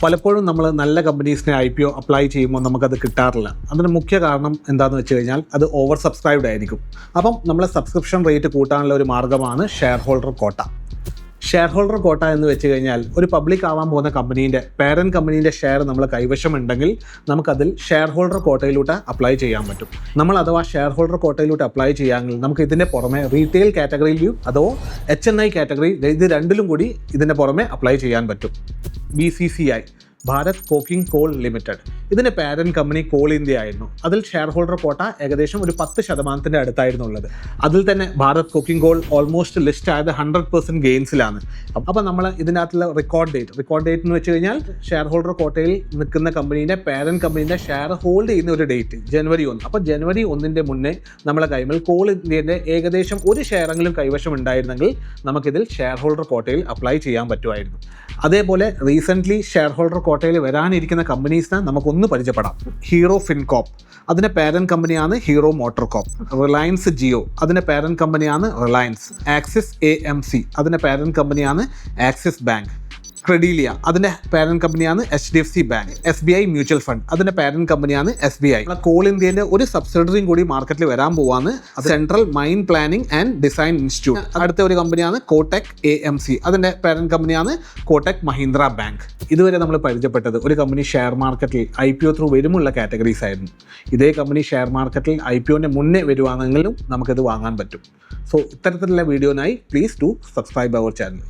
പലപ്പോഴും നമ്മൾ നല്ല കമ്പനീസിനെ IPO അപ്ലൈ ചെയ്യുമ്പോൾ നമുക്കത് കിട്ടാറില്ല. അതിന് മുഖ്യ കാരണം എന്താണെന്ന് വെച്ച് കഴിഞ്ഞാൽ അത് ഓവർ സബ്സ്ക്രൈബ്ഡ് ആയിരിക്കും. അപ്പം നമ്മളെ സബ്സ്ക്രിപ്ഷൻ റേറ്റ് കൂട്ടാനുള്ള ഒരു മാർഗ്ഗമാണ് ഷെയർ ഹോൾഡർ കോട്ട. ഷെയർ ഹോൾഡർ കോട്ട എന്ന് വെച്ച് കഴിഞ്ഞാൽ ഒരു പബ്ലിക് ആവാൻ പോകുന്ന കമ്പനീൻ്റെ പേരൻറ്റ് കമ്പനീൻ്റെ ഷെയർ നമ്മൾ കൈവശമുണ്ടെങ്കിൽ നമുക്കതിൽ ഷെയർ ഹോൾഡർ കോട്ടയിലൂടെ അപ്ലൈ ചെയ്യാൻ പറ്റും. നമ്മൾ അഥവാ ഷെയർ ഹോൾഡർ കോട്ടയിലൂടെ അപ്ലൈ ചെയ്യാമെങ്കിൽ നമുക്ക് ഇതിൻ്റെ പുറമെ റീറ്റെയിൽ കാറ്റഗറിയിലും അതോ HNI കാറ്റഗറി ഇത് രണ്ടിലും കൂടി ഇതിൻ്റെ പുറമെ അപ്ലൈ ചെയ്യാൻ പറ്റും. BCCI Bharat cocking call limited ഇതിൻ്റെ പാരൻറ്റ് കമ്പനി കോൾ ഇന്ത്യ ആയിരുന്നു. അതിൽ ഷെയർ ഹോൾഡർ കോട്ട ഏകദേശം ഒരു 10% അടുത്തായിരുന്നു ഉള്ളത്. അതിൽ തന്നെ Bharat cocking call almost list ആയത് 100% ഗെയിൻസിലാണ്. അപ്പോൾ നമ്മൾ ഇതിനകത്തുള്ള റെക്കോർഡ് ഡേറ്റ് എന്ന് വെച്ച് കഴിഞ്ഞാൽ ഷെയർ ഹോൾഡർ കോട്ടയിൽ നിൽക്കുന്ന കമ്പനീൻ്റെ പാരൻറ്റ് കമ്പനീൻ്റെ ഷെയർ ഹോൾഡ് ചെയ്യുന്ന ഒരു ഡേറ്റ് January 1. അപ്പോൾ January 1 മുന്നേ നമ്മളെ കൈമൽ കോൾ ഇന്ത്യൻ്റെ ഏകദേശം ഒരു ഷെയറെങ്കിലും കൈവശം ഉണ്ടായിരുന്നെങ്കിൽ നമുക്കിതിൽ ഷെയർ ഹോൾഡർ കോട്ടയിൽ അപ്ലൈ ചെയ്യാൻ പറ്റുമായിരുന്നു. അതേപോലെ റീസെൻ്റ്ലി ഷെയർ ഹോൾഡർ കോട്ടയിൽ വരാനിരിക്കുന്ന കമ്പനീസിനെ നമുക്കൊന്ന് പരിചയപ്പെടാം. ഹീറോ ഫിൻകോപ്പ് അതിൻ്റെ പാരൻറ്റ് കമ്പനിയാണ് ഹീറോ മോട്ടോർ കോപ്പ്. റിലയൻസ് ജിയോ അതിൻ്റെ പാരൻറ്റ് കമ്പനിയാണ് റിലയൻസ്. ആക്സിസ് AMC അതിൻ്റെ പാരൻറ്റ് കമ്പനിയാണ് ആക്സിസ് ബാങ്ക്. ക്രെഡീലിയ അതിൻ്റെ പാരൻറ്റ് കമ്പനിയാണ് HDFC bank. SBI mutual fund അതിൻ്റെ പാരൻറ്റ് കമ്പനിയാണ് SBI. കോൾ ഇന്ത്യൻ്റെ ഒരു സബ്സിഡറിയും കൂടി മാർക്കറ്റിൽ വരാൻ പോവാണ്. Central mine planning and design institute. അടുത്ത ഒരു കമ്പനിയാണ് കോട്ടക് AMC അതിൻ്റെ പാരൻറ്റ് കമ്പനിയാണ് കോട്ടക് മഹീന്ദ്ര ബാങ്ക്. ഇതുവരെ നമ്മൾ പരിചയപ്പെട്ടത് ഒരു കമ്പനി ഷെയർ മാർക്കറ്റിൽ IPO ത്രൂ വരുമുള്ള കാറ്റഗറീസ് ആയിരുന്നു. ഇതേ കമ്പനി ഷെയർ മാർക്കറ്റിൽ IPOൻ്റെ മുന്നേ വരുവാണെങ്കിലും നമുക്കത് വാങ്ങാൻ പറ്റും. സോ ഇത്തരത്തിലുള്ള വീഡിയോനായി please to subscribe our channel.